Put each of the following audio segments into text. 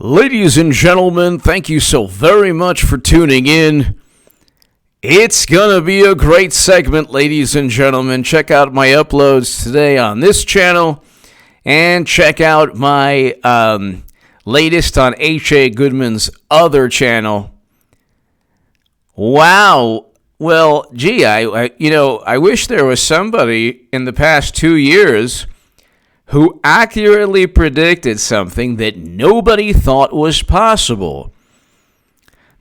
Ladies and gentlemen, thank you so very much for tuning in. It's gonna be a great segment, ladies and gentlemen. Check out my uploads today on this channel, and check out my latest on H.A. Goodman's other channel. Wow. Well, gee, I wish there was somebody in the past 2 years who accurately predicted something that nobody thought was possible.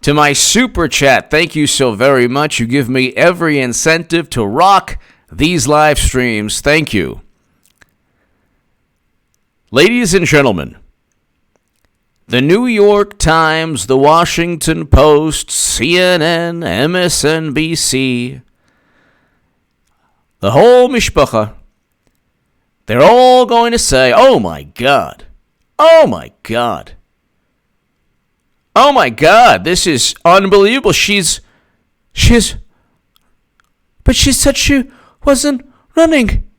To my super chat, thank you so very much. You give me every incentive to rock these live streams. Thank you. Ladies and gentlemen, the New York Times, the Washington Post, CNN, MSNBC, the whole mishpacha, they're all going to say, oh my God, oh my God, oh my God, this is unbelievable. But she said she wasn't running.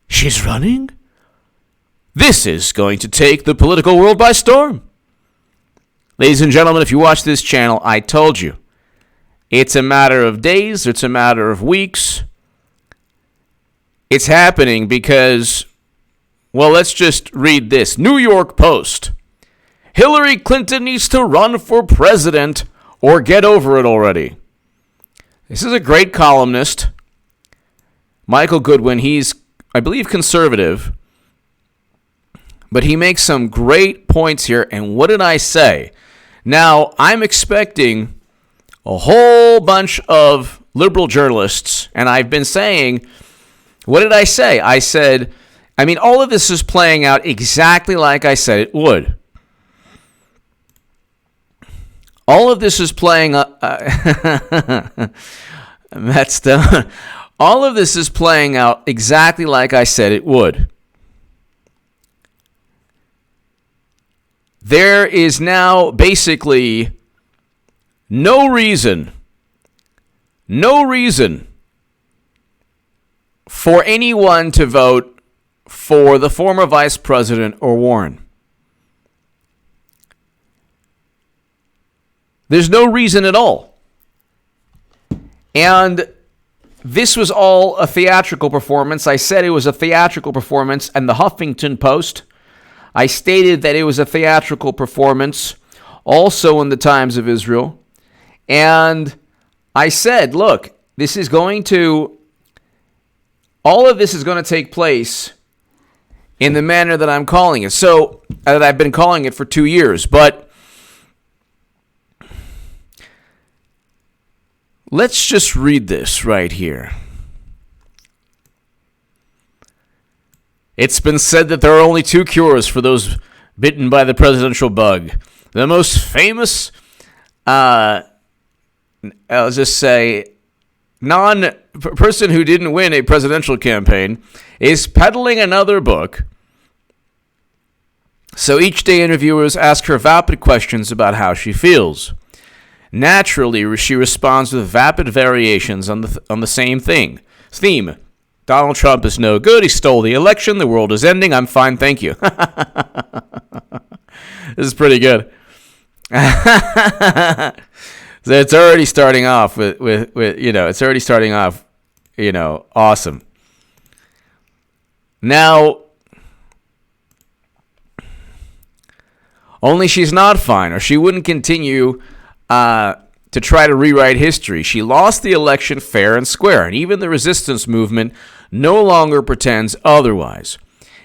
She's running? This is going to take the political world by storm. Ladies and gentlemen, if you watch this channel, I told you, it's a matter of days, it's a matter of weeks. It's happening because, well, let's just read this. New York Post. Hillary Clinton needs to run for president or get over it already. This is a great columnist, Michael Goodwin. He's, I believe, conservative, but he makes some great points here. And what did I say? Now, I'm expecting a whole bunch of liberal journalists, and I've been saying, what did I say? I said, all of this is playing out exactly like I said it would. All of this is playing out. That's done. All of this is playing out exactly like I said it would. There is now basically no reason for anyone to vote for the former vice president or Warren. There's no reason at all. And this was all a theatrical performance. I said it was a theatrical performance, and the Huffington Post, I stated that it was a theatrical performance, also in the Times of Israel. And I said, look, all of this is going to take place in the manner that I'm calling it. So, that I've been calling it for 2 years. But let's just read this right here. It's been said that there are only 2 cures for those bitten by the presidential bug. The most famous, I'll just say, person who didn't win a presidential campaign is peddling another book. So each day interviewers ask her vapid questions about how she feels. Naturally, she responds with vapid variations on the same theme. Donald Trump is no good. He stole the election. The world is ending. I'm fine, thank you. This is pretty good. So it's already starting off with it's already starting off, awesome. Now, only she's not fine, or she wouldn't continue to try to rewrite history. She lost the election fair and square, and even the resistance movement no longer pretends otherwise.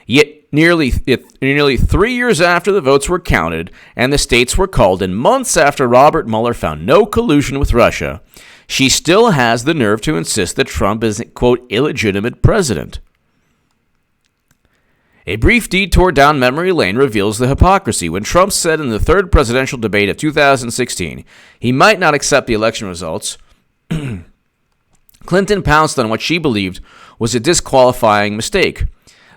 Yet nearly 3 years after the votes were counted and the states were called, and months after Robert Mueller found no collusion with Russia, she still has the nerve to insist that Trump is, quote, illegitimate president. A brief detour down memory lane reveals the hypocrisy when Trump said in the third presidential debate of 2016 he might not accept the election results. Clinton pounced on what she believed was a disqualifying mistake.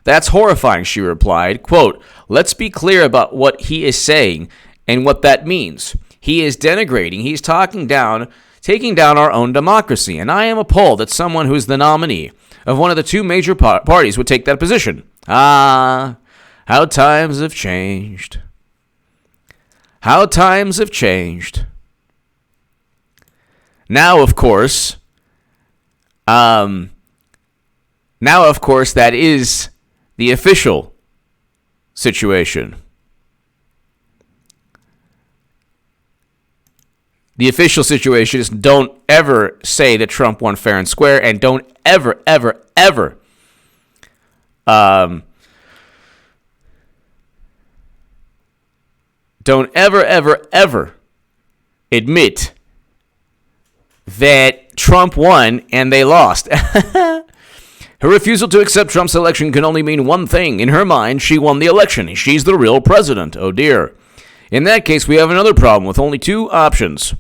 That's horrifying, she replied. Quote, let's be clear about what he is saying and what that means. He is denigrating, he's taking down our own democracy, and I am appalled that someone who is the nominee of one of the 2 major parties would take that position. Ah, how times have changed. How times have changed. Now, of course, that is the official situation. The official situation is don't ever say that Trump won fair and square, and don't ever, ever, ever don't ever, ever, ever admit that Trump won and they lost. Her refusal to accept Trump's election can only mean one thing. In her mind, she won the election. She's the real president. Oh, dear. In that case, we have another problem with only two options.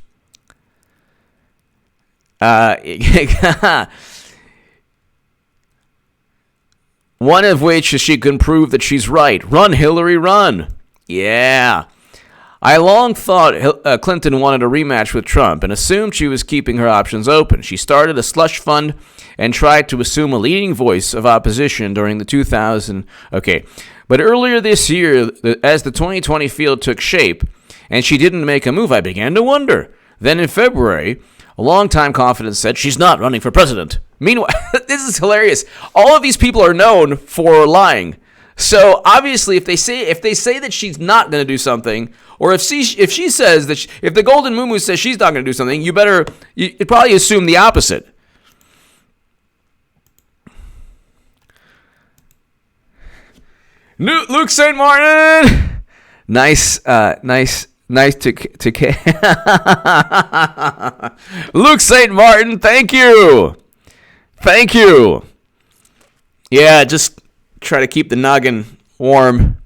One of which is she can prove that she's right. Run, Hillary, run. Yeah. I long thought Clinton wanted a rematch with Trump and assumed she was keeping her options open. She started a slush fund and tried to assume a leading voice of opposition during the 2000. Okay. But earlier this year, as the 2020 field took shape and she didn't make a move, I began to wonder. Then in February, a longtime confidant said she's not running for president. Meanwhile, this is hilarious. All of these people are known for lying. So obviously, if they say that she's not going to do something, or if she says that if the Golden Muumuu says she's not going to do something, you probably assume the opposite. Luke St. Martin, nice to Luke St. Martin, thank you. Yeah, just try to keep the noggin warm.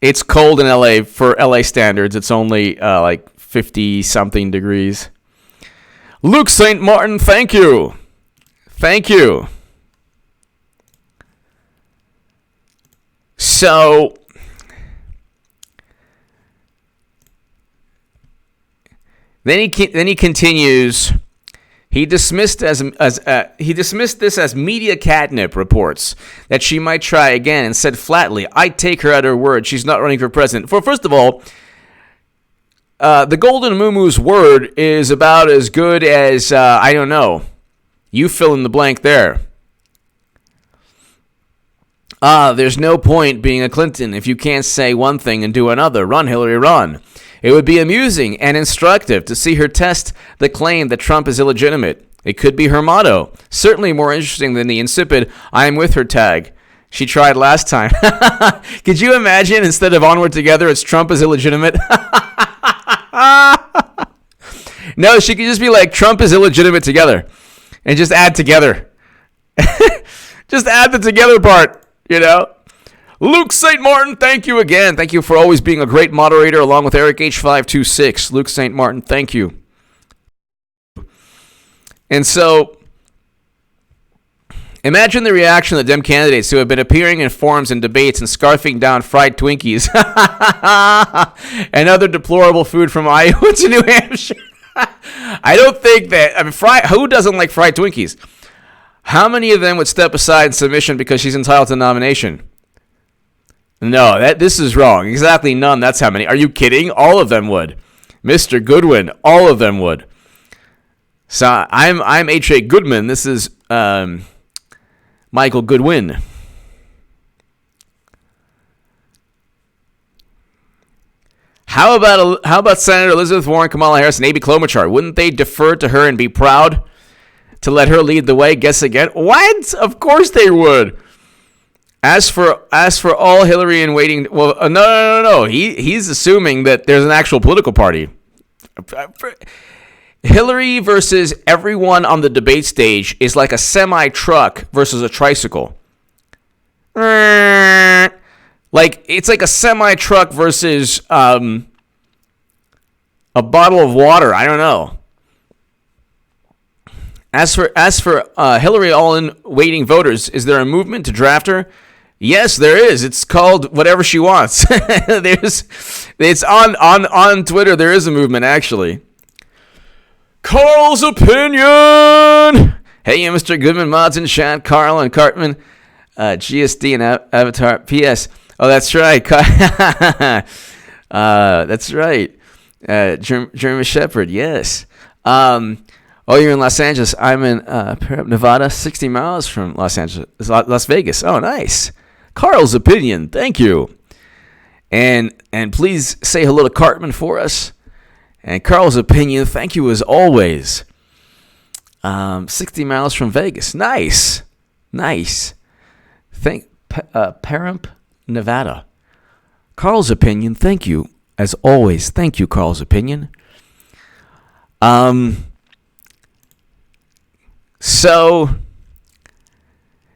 It's cold in LA for LA standards. It's only like 50 something degrees. Luke St. Martin, thank you. So then he continues. He dismissed this as media catnip reports that she might try again, and said flatly, "I'd take her at her word. She's not running for president." First of all, the Golden Muumuu's word is about as good as I don't know. You fill in the blank there. There's no point being a Clinton if you can't say one thing and do another. Run, Hillary, run. It would be amusing and instructive to see her test the claim that Trump is illegitimate. It could be her motto. Certainly more interesting than the insipid "I am with her" tag she tried last time. Could you imagine, instead of "Onward Together," it's "Trump is illegitimate"? No, she could just be like "Trump is illegitimate" together. And just add together. Just add the together part, you know? Luke St. Martin, thank you again. Thank you for always being a great moderator, along with Eric H526. Luke St. Martin, thank you. And so, imagine the reaction of the Dem candidates who have been appearing in forums and debates and scarfing down fried Twinkies and other deplorable food from Iowa to New Hampshire. I don't think that, who doesn't like fried Twinkies? How many of them would step aside in submission because she's entitled to nomination? No, this is wrong. Exactly none. That's how many. Are you kidding? All of them would. Mr. Goodwin, all of them would. So I'm H.A. Goodman. This is Michael Goodwin. How about Senator Elizabeth Warren, Kamala Harris, and Amy Klobuchar? Wouldn't they defer to her and be proud to let her lead the way? Guess again. What? Of course they would. As for all Hillary in waiting, well, no. He's assuming that there's an actual political party. Hillary versus everyone on the debate stage is like a semi-truck versus a tricycle. Like, it's like a semi-truck versus a bottle of water. I don't know. As for Hillary all-in waiting voters, is there a movement to draft her? Yes, there is. It's called whatever she wants. It's on Twitter. There is a movement, actually. Carl's opinion. Hey, Mr. Goodman, mods in chat. Carl and Cartman, GSD and Avatar. P.S. Oh, that's right. That's right. German Shepherd, yes. You're in Los Angeles. I'm in Nevada, 60 miles from Los Angeles, Las Vegas. Oh, nice. Carl's opinion, thank you. And please say hello to Cartman for us. And Carl's opinion, thank you as always. 60 miles from Vegas. Nice. Pahrump, Nevada. Carl's opinion, thank you as always. Thank you, Carl's opinion. So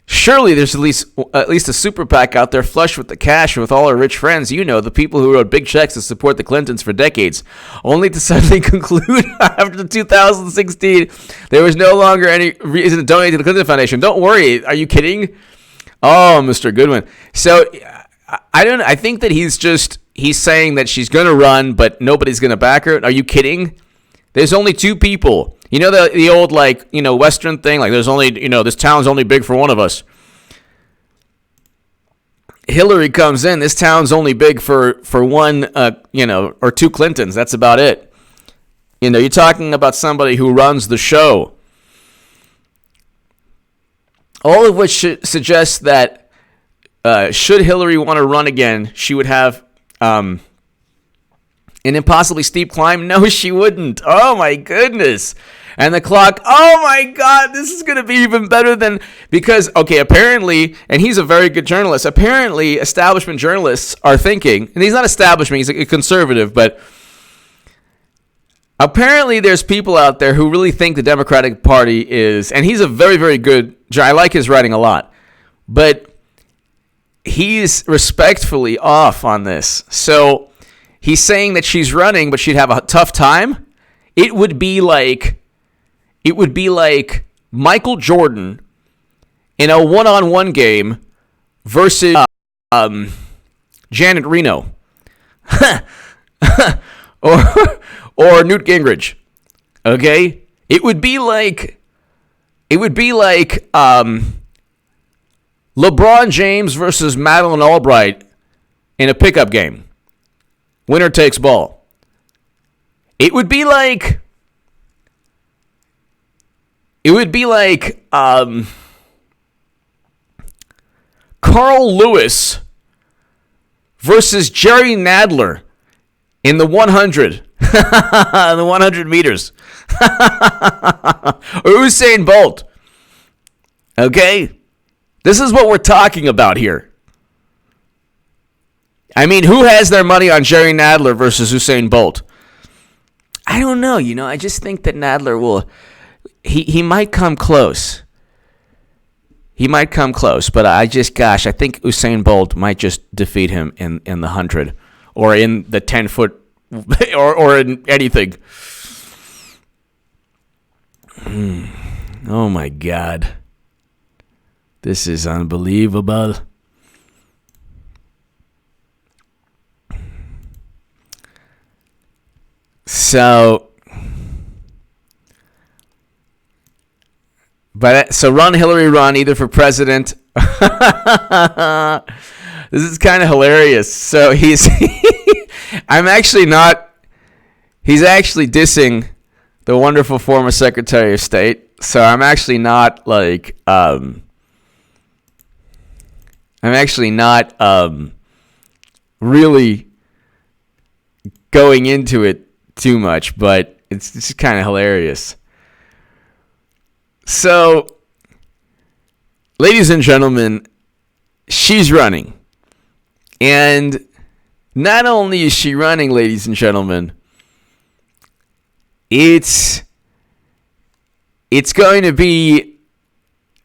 surely there's at least a super PAC out there flush with the cash with all our rich friends. You know, the people who wrote big checks to support the Clintons for decades, only to suddenly conclude after 2016 there was no longer any reason to donate to the Clinton Foundation. Don't worry. Are you kidding? Oh, Mr. Goodwin. So I think that he's saying that she's going to run, but nobody's going to back her. Are you kidding? There's only two people. You know the old, Western thing? Like, there's only, this town's only big for one of us. Hillary comes in. This town's only big for one, or two Clintons. That's about it. You're talking about somebody who runs the show. All of which suggests that should Hillary want to run again, she would have an impossibly steep climb. No, she wouldn't. Oh, my goodness. And the clock, oh, my God, this is going to be even better than, because, okay, apparently, and he's a very good journalist, apparently establishment journalists are thinking, and he's not establishment, he's a conservative, but apparently there's people out there who really think the Democratic Party is, and he's a very, very good, I like his writing a lot, but he's respectfully off on this. So he's saying that she's running, but she'd have a tough time. It would be like Michael Jordan in a one-on-one game versus Janet Reno or Newt Gingrich. Okay? It would be like LeBron James versus Madeleine Albright in a pickup game. Winner takes ball. It would be like Carl Lewis versus Jerry Nadler in the 100. The 100 meters. Or Usain Bolt. Okay? This is what we're talking about here. I mean, who has their money on Jerry Nadler versus Usain Bolt? I don't know. I just think that Nadler will... He might come close. He might come close, but I think Usain Bolt might just defeat him in the 100 or in the 10-foot or in anything. Oh, my God. This is unbelievable. So run, Hillary, run, either for president. This is kind of hilarious. So he's actually dissing the wonderful former Secretary of State. So I'm actually not really going into it too much, but it's just kind of hilarious. So, ladies and gentlemen, she's running. And not only is she running, ladies and gentlemen, it's going to be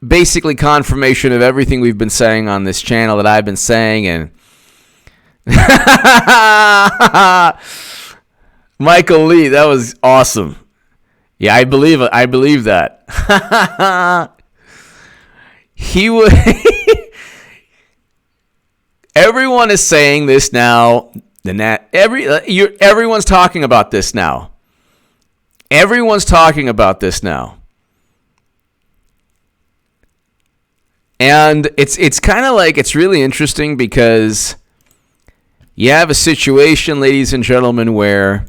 basically confirmation of everything we've been saying on this channel that I've been saying. And Michael Lee, that was awesome. Yeah, I believe it. I believe that. He would. Everyone is saying this now. Everyone's talking about this now. Everyone's talking about this now. And it's kind of like, it's really interesting because you have a situation, ladies and gentlemen, where,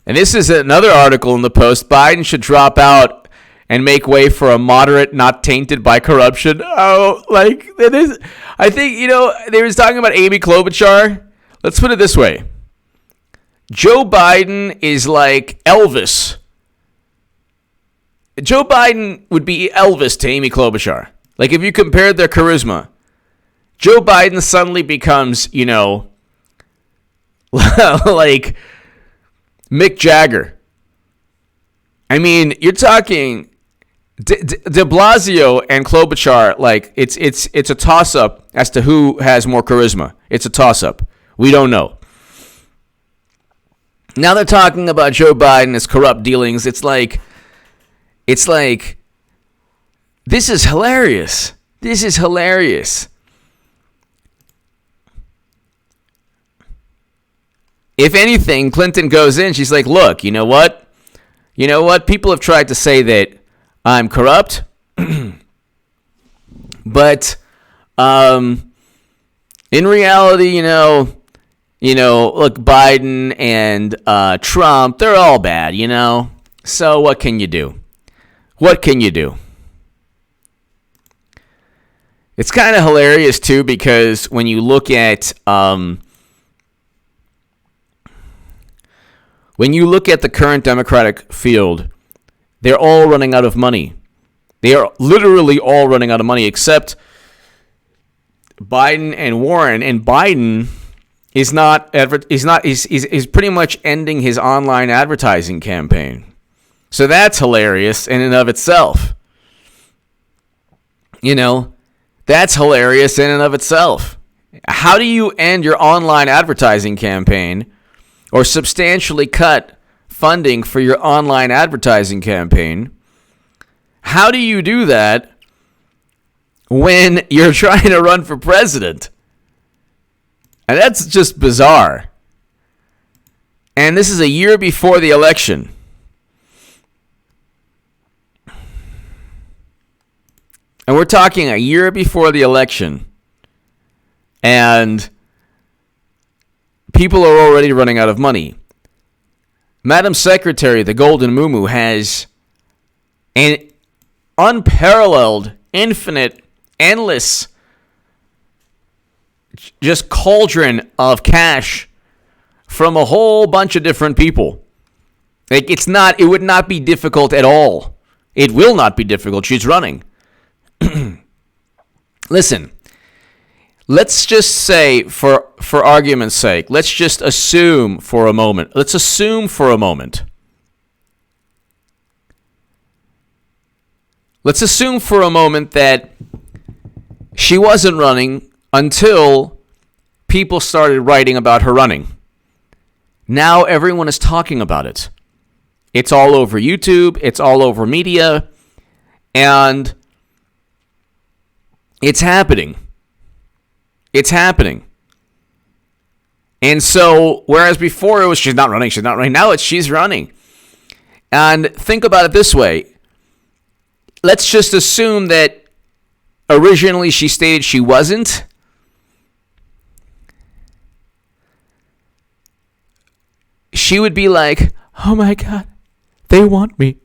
and this is another article in the Post, Biden should drop out and make way for a moderate not tainted by corruption. Oh, like, it is. I think, they was talking about Amy Klobuchar. Let's put it this way. Joe Biden is like Elvis. Joe Biden would be Elvis to Amy Klobuchar. Like, if you compared their charisma, Joe Biden suddenly becomes, like Mick Jagger. I mean, you're talking de Blasio and Klobuchar. Like, it's a toss-up as to who has more charisma. It's a toss-up. We don't know. Now they're talking about Joe Biden as corrupt dealings. It's like, this is hilarious. This is hilarious. If anything, Clinton goes in, she's like, look, you know what? People have tried to say that I'm corrupt, but in reality, look, Biden and Trump, they're all bad, So what can you do? What can you do? It's kind of hilarious, too, because when you look at the current Democratic field, they're all running out of money. They are literally all running out of money, except Biden and Warren. And Biden is he's pretty much ending his online advertising campaign. So that's hilarious in and of itself. That's hilarious in and of itself. How do you end your online advertising campaign or substantially cut funding for your online advertising campaign? How do you do that when you're trying to run for president? And that's just bizarre. And this is a year before the election. And we're talking a year before the election. And people are already running out of money. Madam Secretary, the Golden Muumuu, has an unparalleled, infinite, endless, just cauldron of cash from a whole bunch of different people. Like, it would not be difficult at all. It will not be difficult. She's running. Listen, let's just say, for argument's sake, let's just assume for a moment. Let's assume for a moment. Let's assume for a moment that she wasn't running until people started writing about her running. Now everyone is talking about it. It's all over YouTube. It's all over media. And it's happening. It's happening. And so, whereas before it was she's not running, now it's she's running. And think about it this way. Let's just assume that originally she stated she wasn't. She would be like, oh my God, they want me.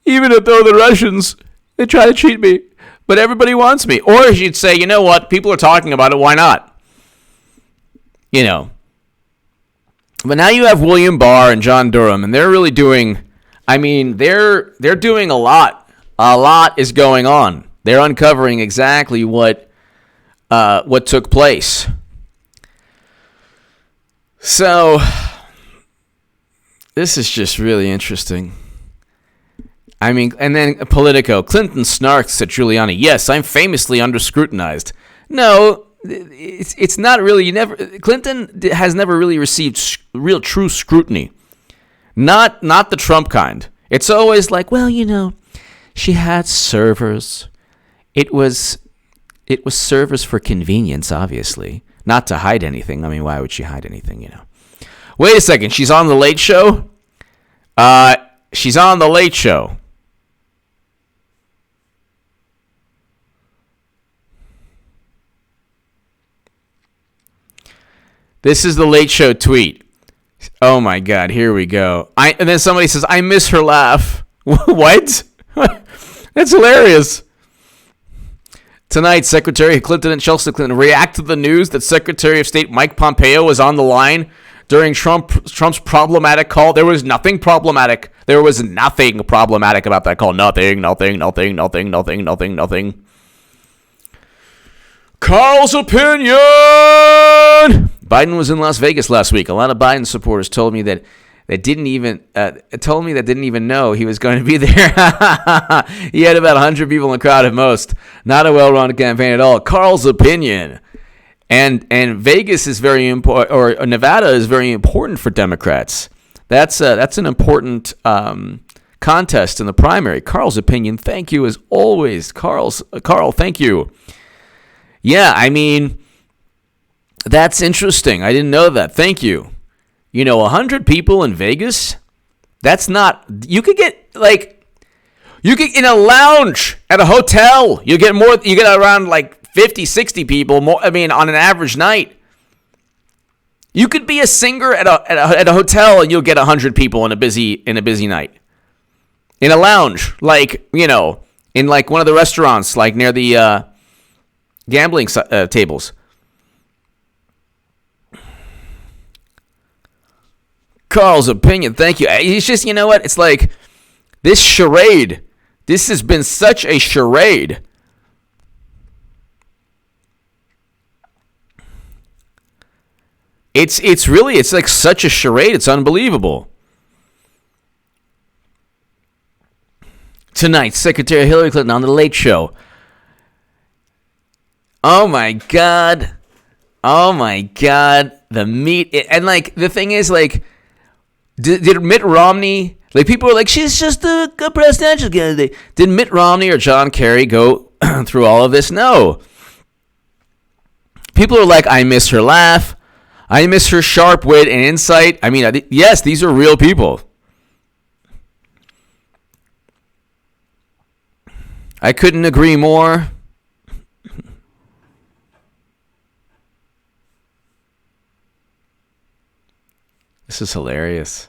Even though the Russians, they try to cheat me. But everybody wants me. Or she'd say, you know what? People are talking about it. Why not? But now you have William Barr and John Durham, and they're really doing, they're doing a lot. A lot is going on. They're uncovering exactly what took place. So, this is just really interesting. And then Politico. Clinton snarks at Giuliani. Yes, I'm famously under scrutinized. No, it's not really. Clinton has never really received real true scrutiny. Not the Trump kind. It's always like, well, she had servers. It was servers for convenience, obviously, not to hide anything. Why would she hide anything? Wait a second. She's on the Late Show. She's on the Late Show. This is the Late Show tweet. Oh my God, here we go. And then somebody says, I miss her laugh. What? That's hilarious. Tonight, Secretary Clinton and Chelsea Clinton react to the news that Secretary of State Mike Pompeo was on the line during Trump's problematic call. There was nothing problematic. There was nothing problematic about that call. Nothing. Carl's opinion. Biden was in Las Vegas last week. A lot of Biden supporters told me that didn't even know he was going to be there. He had about 100 people in the crowd at most. Not a well-run campaign at all. Carl's opinion. And Vegas is very important, or Nevada is very important for Democrats. That's an important contest in the primary. Carl's opinion. Thank you as always, Carl. Thank you. Yeah, I mean, that's interesting. I didn't know that. Thank you. 100 people in Vegas. That's not. You could get in a lounge at a hotel. You get more. You get around 50, 60 people more. I mean, on an average night, you could be a singer at a hotel and you'll get 100 people in a busy night. In a lounge, in one of the restaurants, near the gambling tables. Carl's opinion. Thank you. He's just, what? It's like this charade. This has been such a charade. It's like such a charade. It's unbelievable. Tonight, Secretary Hillary Clinton on The Late Show. Oh my God. The meat. And the thing is, did Mitt Romney, people are like, she's just a presidential candidate. Did Mitt Romney or John Kerry go through all of this? No. People are like, I miss her laugh. I miss her sharp wit and insight. I mean, yes, these are real people. I couldn't agree more. This is hilarious.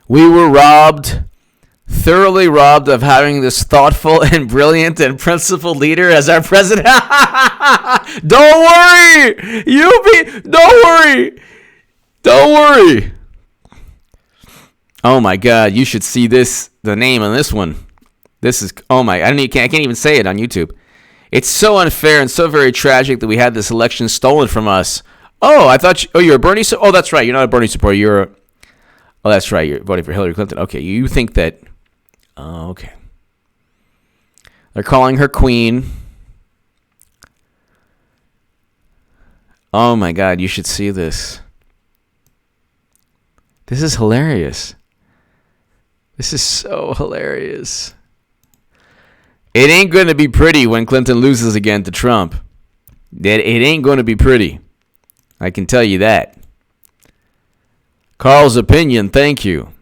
We were thoroughly robbed of having this thoughtful and brilliant and principled leader as our president. Don't worry. Don't worry. Oh my God, you should see this, the name on this one. This is, I can't even say it on YouTube. It's so unfair and so very tragic that we had this election stolen from us. Oh, I thought, you're a Bernie supporter? Oh, that's right, you're not a Bernie supporter, that's right, you're voting for Hillary Clinton. Okay, you think that, okay. They're calling her queen. Oh my God, you should see this. This is hilarious. This is so hilarious. It ain't going to be pretty when Clinton loses again to Trump. It ain't going to be pretty. I can tell you that. Carl's opinion, thank you.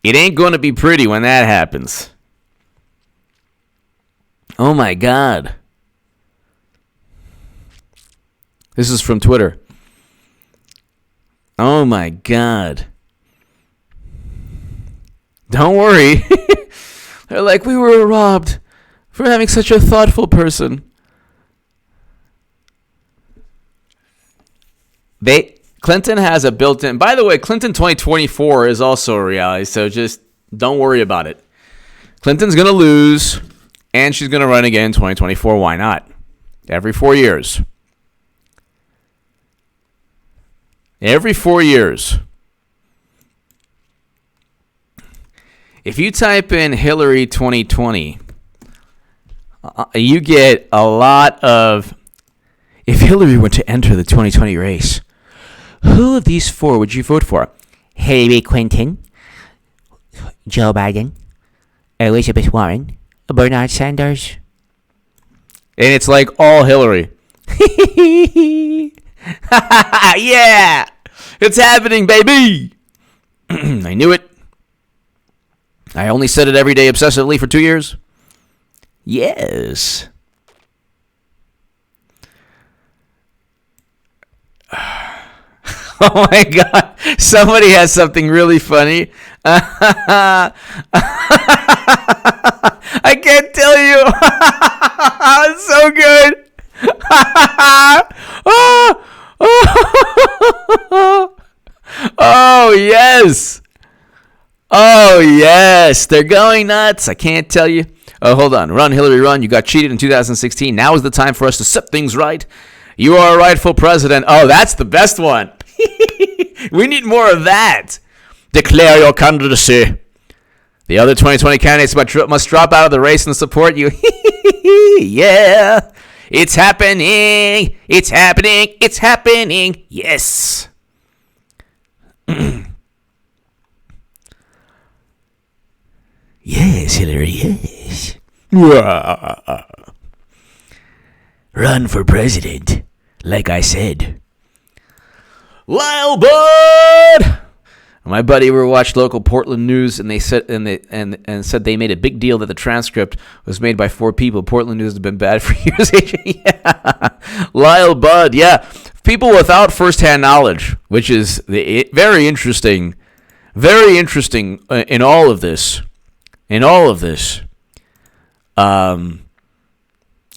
It ain't going to be pretty when that happens. Oh my God. This is from Twitter. Oh my God. Don't worry. They're like, we were robbed for having such a thoughtful person. Clinton has a built-in. By the way, Clinton 2024 is also a reality, so just don't worry about it. Clinton's going to lose, and she's going to run again in 2024. Why not? Every 4 years. Every 4 years. If you type in Hillary 2020, you get a lot of, if Hillary were to enter the 2020 race, who of these four would you vote for? Hillary Clinton, Joe Biden, Elizabeth Warren, Bernard Sanders. And it's like all Hillary. Yeah. It's happening, baby. I knew it. I only said it every day obsessively for 2 years. Yes. Oh my God. Somebody has something really funny. I can't tell you. It's so good. Oh, yes. Oh, yes. They're going nuts. I can't tell you. Oh, hold on. Run, Hillary, run. You got cheated in 2016. Now is the time for us to set things right. You are a rightful president. Oh, that's the best one. We need more of that. Declare your candidacy. The other 2020 candidates must drop out of the race and support you. Yeah. It's happening. It's happening. It's happening. Yes. Yes, Hillary, yes. Run for president, like I said. Lyle Bud! My buddy watched local Portland news, and they said and said they made a big deal that the transcript was made by 4 people. Portland news has been bad for years. Yeah, Lyle Bud. Yeah, people without firsthand knowledge, which is very interesting. Very interesting in all of this. And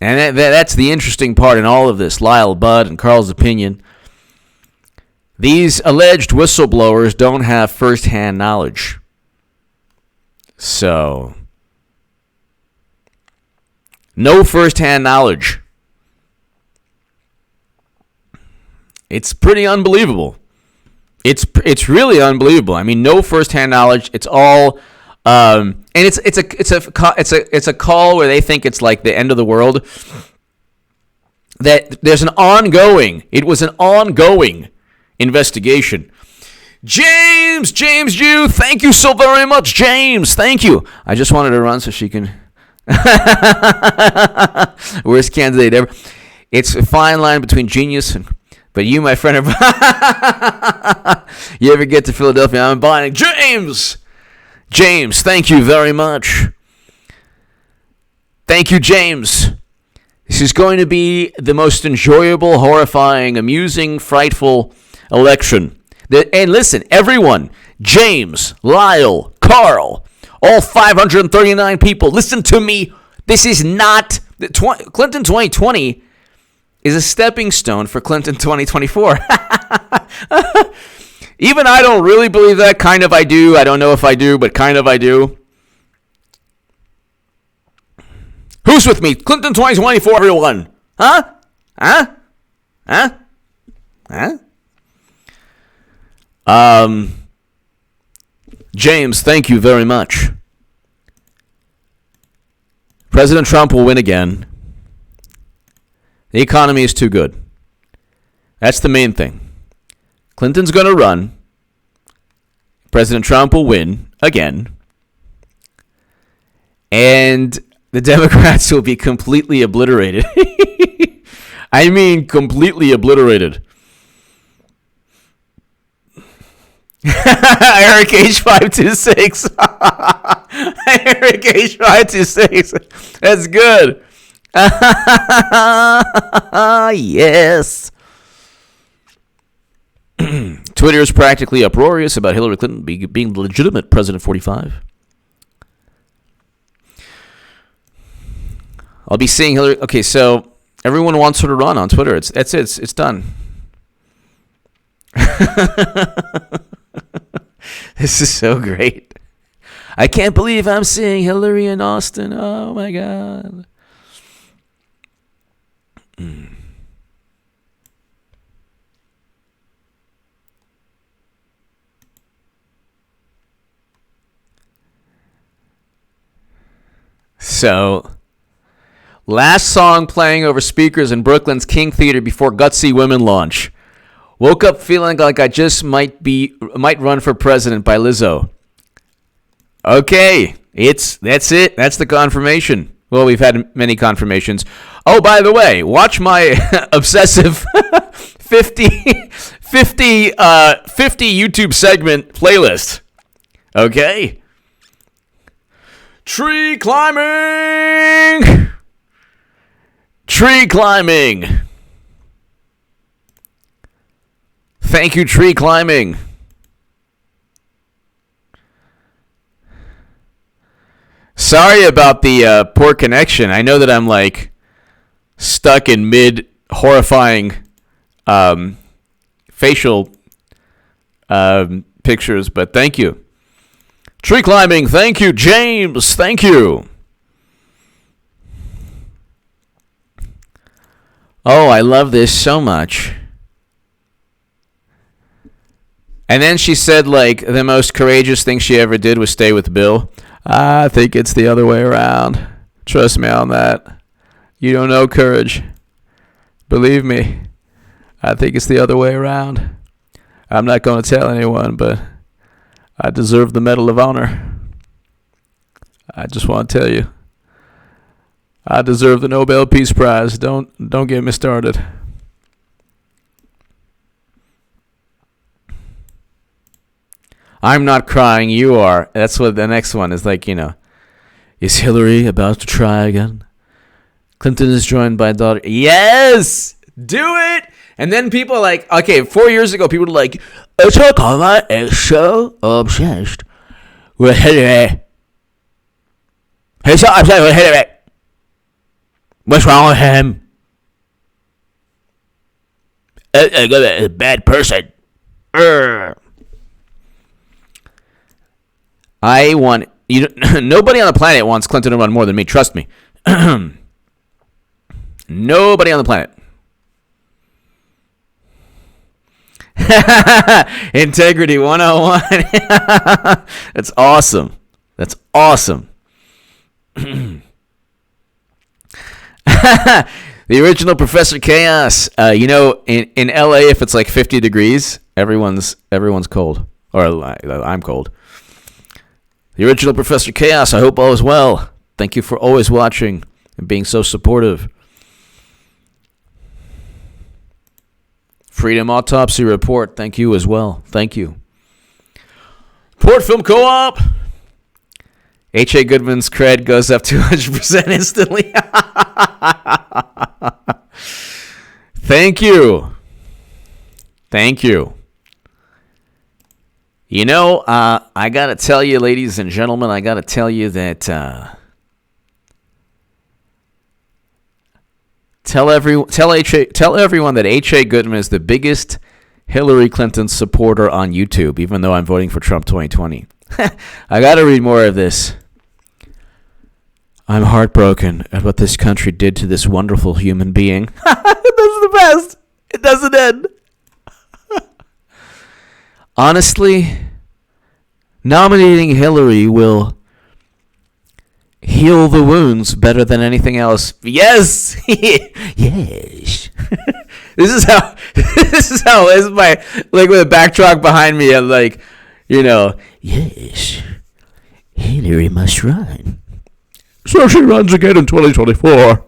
that's the interesting part in all of this. Lyle Bud and Carl's opinion. These alleged whistleblowers don't have first-hand knowledge. So, no first-hand knowledge. It's pretty unbelievable. It's really unbelievable. I mean, no first-hand knowledge. It's all, and it's a call where they think it's like the end of the world. That there's it was an ongoing investigation. James Jew, thank you so very much, James. Thank you. I just wanted to run so she can. Worst candidate ever. It's a fine line between genius and. But you, my friend, you ever get to Philadelphia? I'm buying James, thank you very much. Thank you, James. This is going to be the most enjoyable, horrifying, amusing, frightful election. And listen, everyone, James, Lyle, Carl, all 539 people, listen to me. This is not Clinton 2020 is a stepping stone for Clinton 2024. Even I don't really believe that. Kind of I do. I don't know if I do, but kind of I do. Who's with me? Clinton 2024, everyone. Huh? James, thank you very much. President Trump will win again. The economy is too good. That's the main thing. Clinton's going to run. President Trump will win again. And the Democrats will be completely obliterated. I mean, completely obliterated. Eric H526. Eric H526. That's good. Yes. Twitter is practically uproarious about Hillary Clinton being the legitimate President 45. I'll be seeing Hillary. Okay, so everyone wants her to run on Twitter. It's done. This is so great. I can't believe I'm seeing Hillary in Austin. Oh my God. So, last song playing over speakers in Brooklyn's King Theater before Gutsy Women launch. Woke up feeling like I just might run for president by Lizzo. Okay, that's it. That's the confirmation. Well, we've had many confirmations. Oh, by the way, watch my obsessive 50 YouTube segment playlist. Okay? Tree climbing! Tree climbing! Thank you, tree climbing. Sorry about the poor connection. I know that I'm like stuck in mid horrifying facial pictures, but thank you. Tree climbing, thank you. James, thank you. Oh, I love this so much. And then she said, like, the most courageous thing she ever did was stay with Bill. I think it's the other way around. Trust me on that. You don't know courage. Believe me. I think it's the other way around. I'm not going to tell anyone, but I deserve the Medal of Honor. I just want to tell you. I deserve the Nobel Peace Prize. Don't get me started. I'm not crying, you are. That's what the next one is like, Is Hillary about to try again? Clinton is joined by daughter. Yes! Do it! And then people are like, okay, 4 years ago, people were like, Barack Obama is so obsessed with Hillary. He's so obsessed with Hillary. What's wrong with him? A bad person. I want nobody on the planet wants Clinton to run more than me. Trust me. Nobody on the planet. Integrity 101. That's awesome. That's awesome. The original Professor Chaos. In LA, if it's like 50 degrees, everyone's cold. Or I'm cold. The original Professor Chaos. I hope all is well. Thank you for always watching and being so supportive. Freedom Autopsy Report. Thank you as well. Thank you. Port Film Co-op. H.A. Goodman's cred goes up 200% instantly. Thank you. Thank you. I got to tell you, ladies and gentlemen, I got to tell you that tell everyone that H.A. Goodman is the biggest Hillary Clinton supporter on YouTube, even though I'm voting for Trump 2020. I got to read more of this. I'm heartbroken at what this country did to this wonderful human being. That's the best. It doesn't end. Honestly, nominating Hillary will heal the wounds better than anything else. Yes. Yes. This is my, like, with a backdrop behind me, I'm like, yes, Hillary must run. So she runs again in 2024.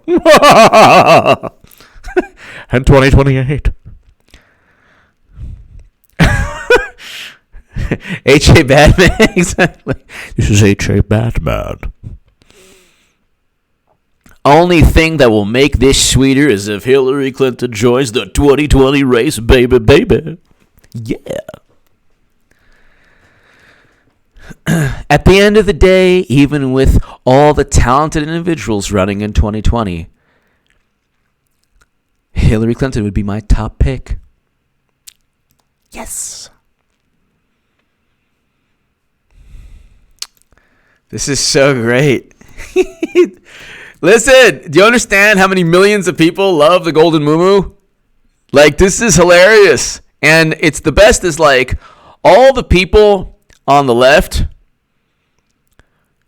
And 2028. H.A. Batman, exactly. This is H.A. Batman. Only thing that will make this sweeter is if Hillary Clinton joins the 2020 race, baby, baby. Yeah. At the end of the day, even with all the talented individuals running in 2020, Hillary Clinton would be my top pick. Yes. This is so great. Listen, do you understand how many millions of people love the Golden Moo-Moo? Like, this is hilarious. And it's the best is, like, all the people on the left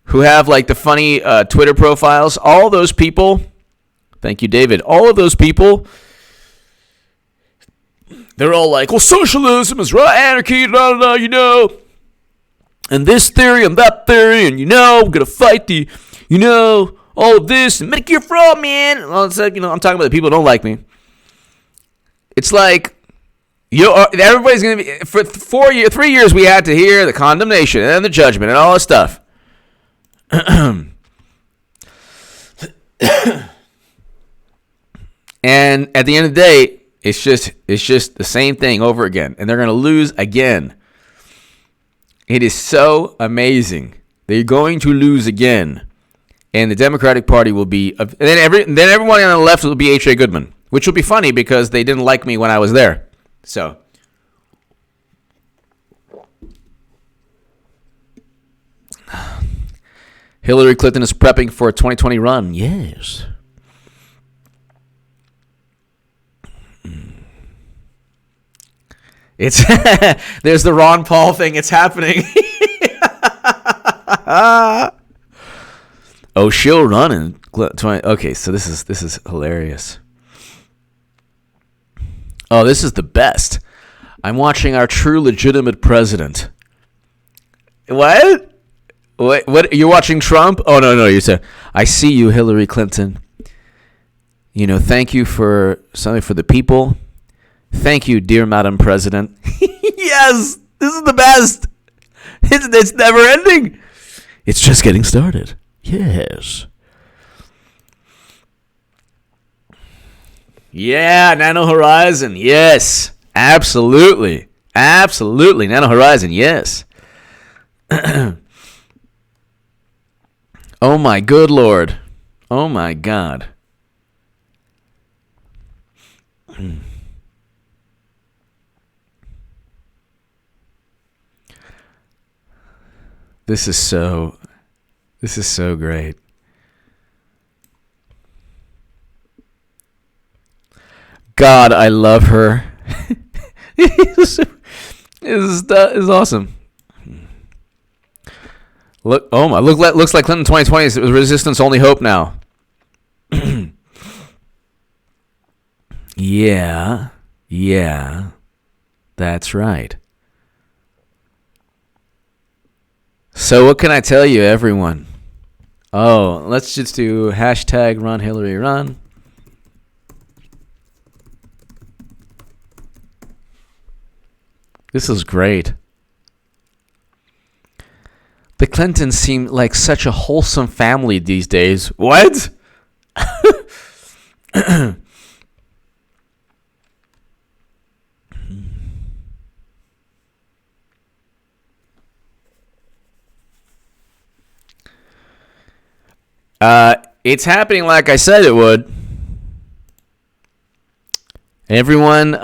who have, like, the funny Twitter profiles, all those people, thank you, David, all of those people, they're all like, well, socialism is right, anarchy, and this theory and that theory, and, we're going to fight the, all of this, and Medicare for all, man. Well, it's like, I'm talking about the people who don't like me. It's like, Everybody's going to be for 3 years. We had to hear the condemnation and the judgment and all this stuff. And at the end of the day, it's just the same thing over again, and they're going to lose again. It is so amazing. They're going to lose again, and the Democratic Party will be. Then everyone on the left will be H.A. Goodman, which will be funny because they didn't like me when I was there. So. Hillary Clinton is prepping for a 2020 run. Yes. It's there's the Ron Paul thing. It's happening. Oh, she'll run in 20. Okay, so this is hilarious. Oh, this is the best. I'm watching our true legitimate president. What? What? You're watching Trump? Oh, no. You said, I see you, Hillary Clinton. Thank you for something for the people. Thank you, dear Madam President. Yes, this is the best. It's never ending. It's just getting started. Yes. Yeah, Nano Horizon. Yes, absolutely. Absolutely. Nano Horizon. Yes. Oh, my good Lord. Oh, my God. This is so great. God, I love her. This is awesome. Looks like Clinton 2020 is resistance only hope now. Yeah, that's right. So what can I tell you, everyone? Oh, let's just do hashtag Run Hillary Run. This is great. The Clintons seem like such a wholesome family these days. What? It's happening like I said it would. Everyone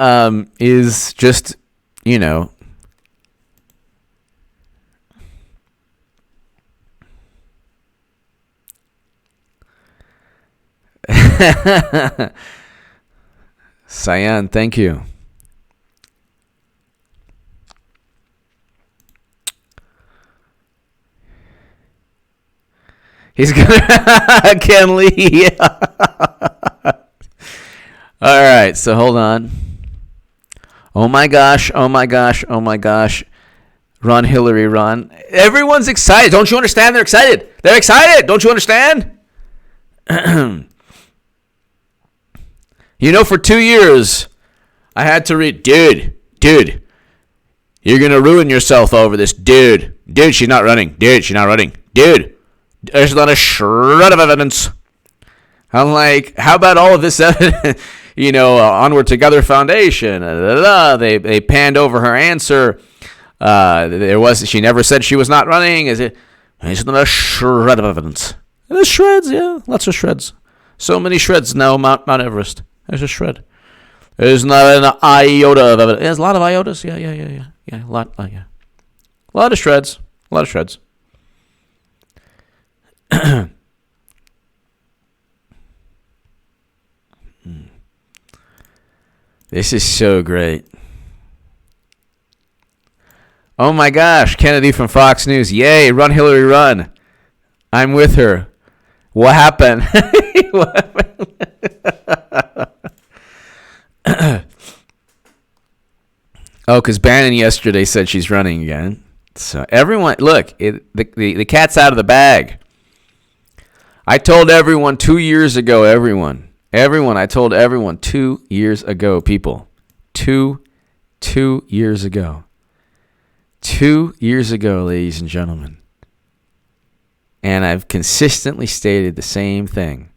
is just, Cyan, thank you. He's gonna Ken Lee. All right, so hold on. Oh my gosh. Run, Hillary, run. Everyone's excited. Don't you understand? They're excited. They're excited. Don't you understand? For 2 years, I had to read, dude, you're going to ruin yourself over this. Dude, she's not running. Dude, there's not a shred of evidence. I'm like, how about all of this evidence? Onward Together Foundation. They panned over her answer. She never said she was not running. There's not a shred of evidence. There's shreds, yeah, lots of shreds. So many shreds now, Mount Everest. There's a shred. There's not an iota of evidence. There's a lot of iotas. Yeah, a lot. Yeah, a lot of shreds. This is so great. Oh my gosh, Kennedy from Fox News. Yay, run Hillary run. I'm with her. What happened? Oh, because Bannon yesterday said she's running again. So everyone, look, the cat's out of the bag. I told everyone 2 years ago, I told everyone 2 years ago, people. 2 2 years ago. 2 years ago, ladies and gentlemen. And I've consistently stated the same thing.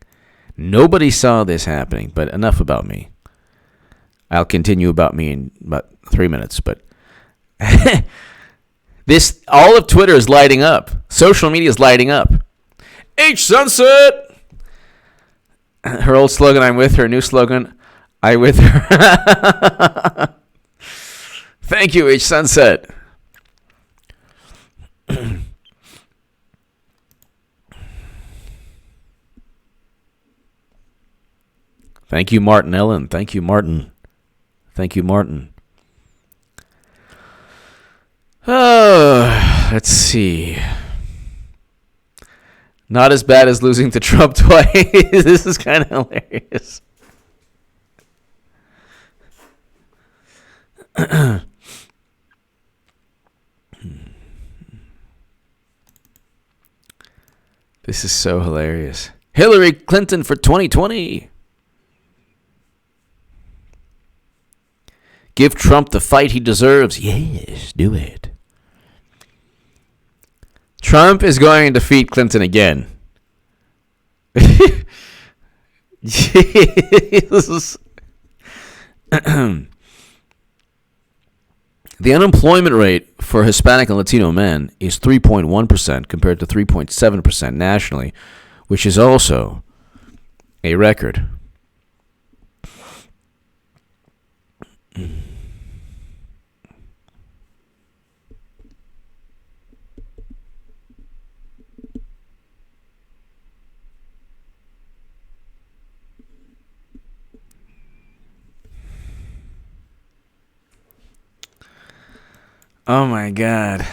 Nobody saw this happening, but enough about me. I'll continue about me in about 3 minutes, but all of Twitter is lighting up. Social media is lighting up. H Sunset! Her old slogan, I'm with her. New slogan, I with her. Thank you, H Sunset. Thank you, Martin Ellen. Thank you, Martin. Thank you, Martin. Oh, let's see. Not as bad as losing to Trump twice. This is kind of hilarious. This is so hilarious. Hillary Clinton for 2020. Give Trump the fight he deserves. Yes, do it. Trump is going to defeat Clinton again. Jesus. The unemployment rate for Hispanic and Latino men is 3.1% compared to 3.7% nationally, which is also a record. Oh my God.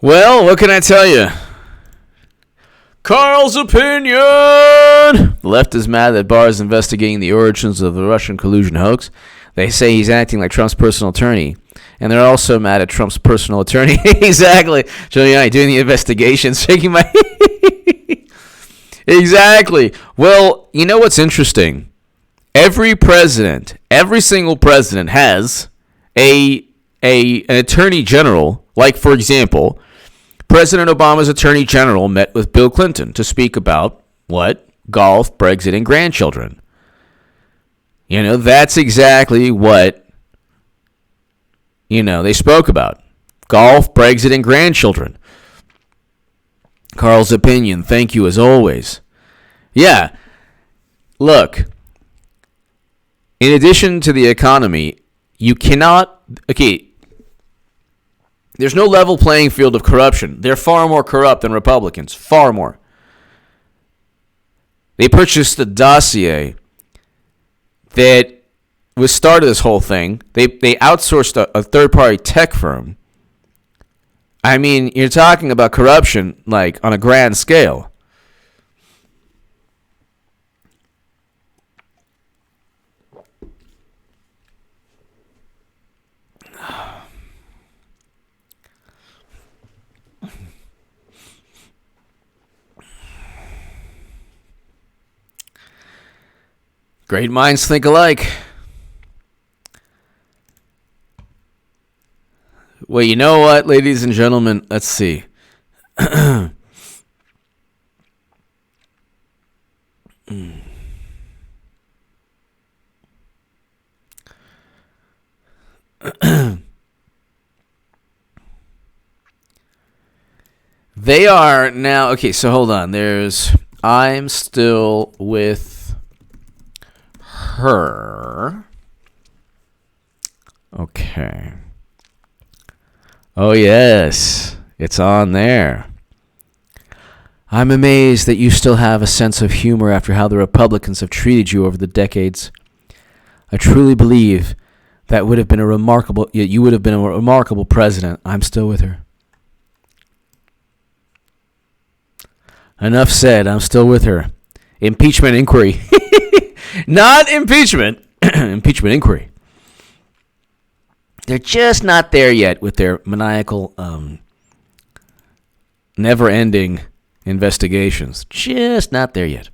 Well, what can I tell you? Carl's opinion! The left is mad that Barr is investigating the origins of the Russian collusion hoax. They say he's acting like Trump's personal attorney. And they're also mad at Trump's personal attorney. Exactly. Giuliani doing the investigation, shaking my Exactly. Well, you know what's interesting? Every single president has an attorney general. Like, for example, President Obama's attorney general met with Bill Clinton to speak about what? Golf, Brexit, and grandchildren. You know, that's exactly what they spoke about. Golf, Brexit, and grandchildren. Carl's opinion. Thank you as always. Yeah. Look. In addition to the economy, you cannot... Okay. There's no level playing field of corruption. They're far more corrupt than Republicans. Far more. They purchased a dossier that was started this whole thing. They outsourced a third-party tech firm. I mean, you're talking about corruption, like, on a grand scale. Great minds think alike. Well, you know what, ladies and gentlemen? Let's see. They are now... Okay, so hold on. There's... I'm still with her. Okay. Oh, yes. It's on there. I'm amazed that you still have a sense of humor after how the Republicans have treated you over the decades. I truly believe that you would have been a remarkable president. I'm still with her. Enough said. I'm still with her. Impeachment inquiry. Not impeachment. Impeachment inquiry. They're just not there yet with their maniacal never-ending investigations. Just not there yet.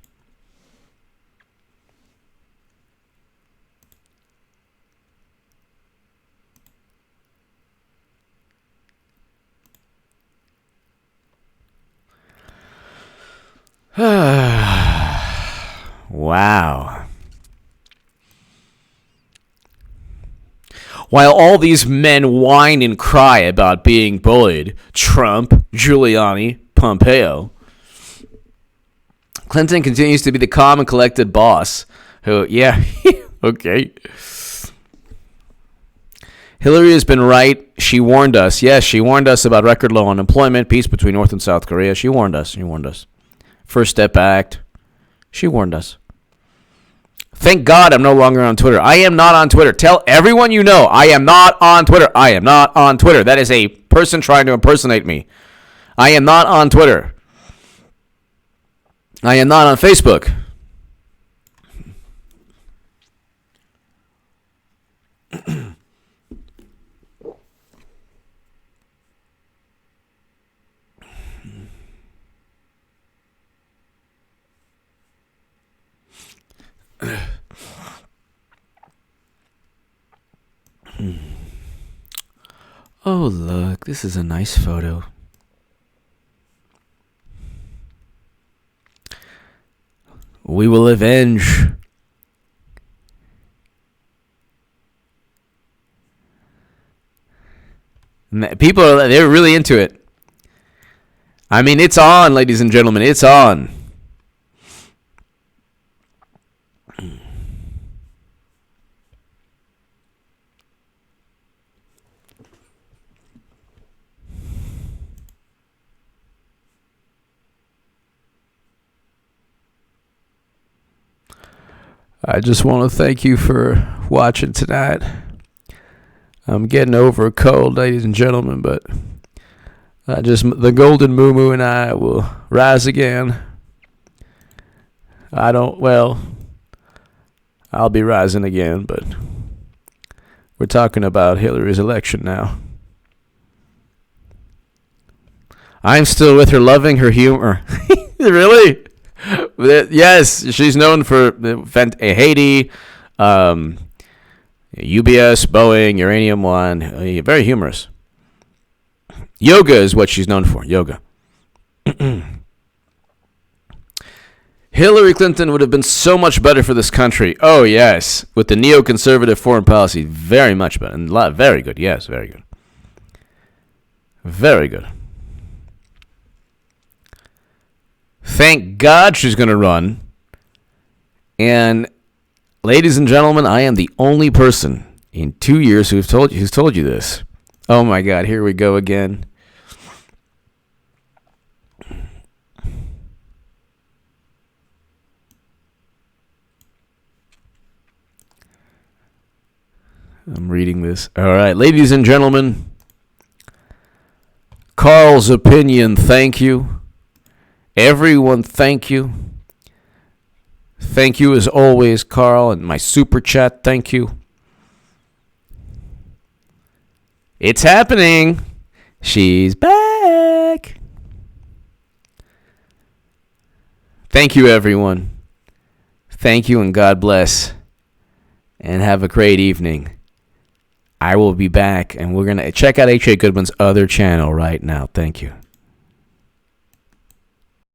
Wow. While all these men whine and cry about being bullied, Trump, Giuliani, Pompeo, Clinton continues to be the calm and collected boss who, yeah, okay. Hillary has been right. She warned us. Yes, she warned us about record low unemployment, peace between North and South Korea. She warned us. She warned us. First Step Act. She warned us. Thank God I'm no longer on Twitter. I am not on Twitter. Tell everyone you know I am not on Twitter. I am not on Twitter. That is a person trying to impersonate me. I am not on Twitter. I am not on Facebook. Oh, look, this is a nice photo. We will avenge. People they're really into it. I mean, it's on, ladies and gentlemen, it's on. I just want to thank you for watching tonight. I'm getting over a cold, ladies and gentlemen, but the golden moo and I will rise again. I'll be rising again, but we're talking about Hillary's election now. I'm still with her, loving her humor. Really? Yes, she's known for Haiti, UBS, Boeing, Uranium One. Very humorous. Yoga is what she's known for. Yoga. Hillary Clinton would have been so much better for this country. Oh, yes. With the neoconservative foreign policy. Very much better. Very good. Yes, very good. Very good. Thank God she's going to run. And, ladies and gentlemen, I am the only person in 2 years who's told you this. Oh, my God. Here we go again. I'm reading this. All right, ladies and gentlemen, Carl's opinion, thank you. Everyone, thank you. Thank you as always, Carl, and my super chat, thank you. It's happening. She's back. Thank you, everyone. Thank you, and God bless. And have a great evening. I will be back, and we're going to check out H.A. Goodman's other channel right now. Thank you.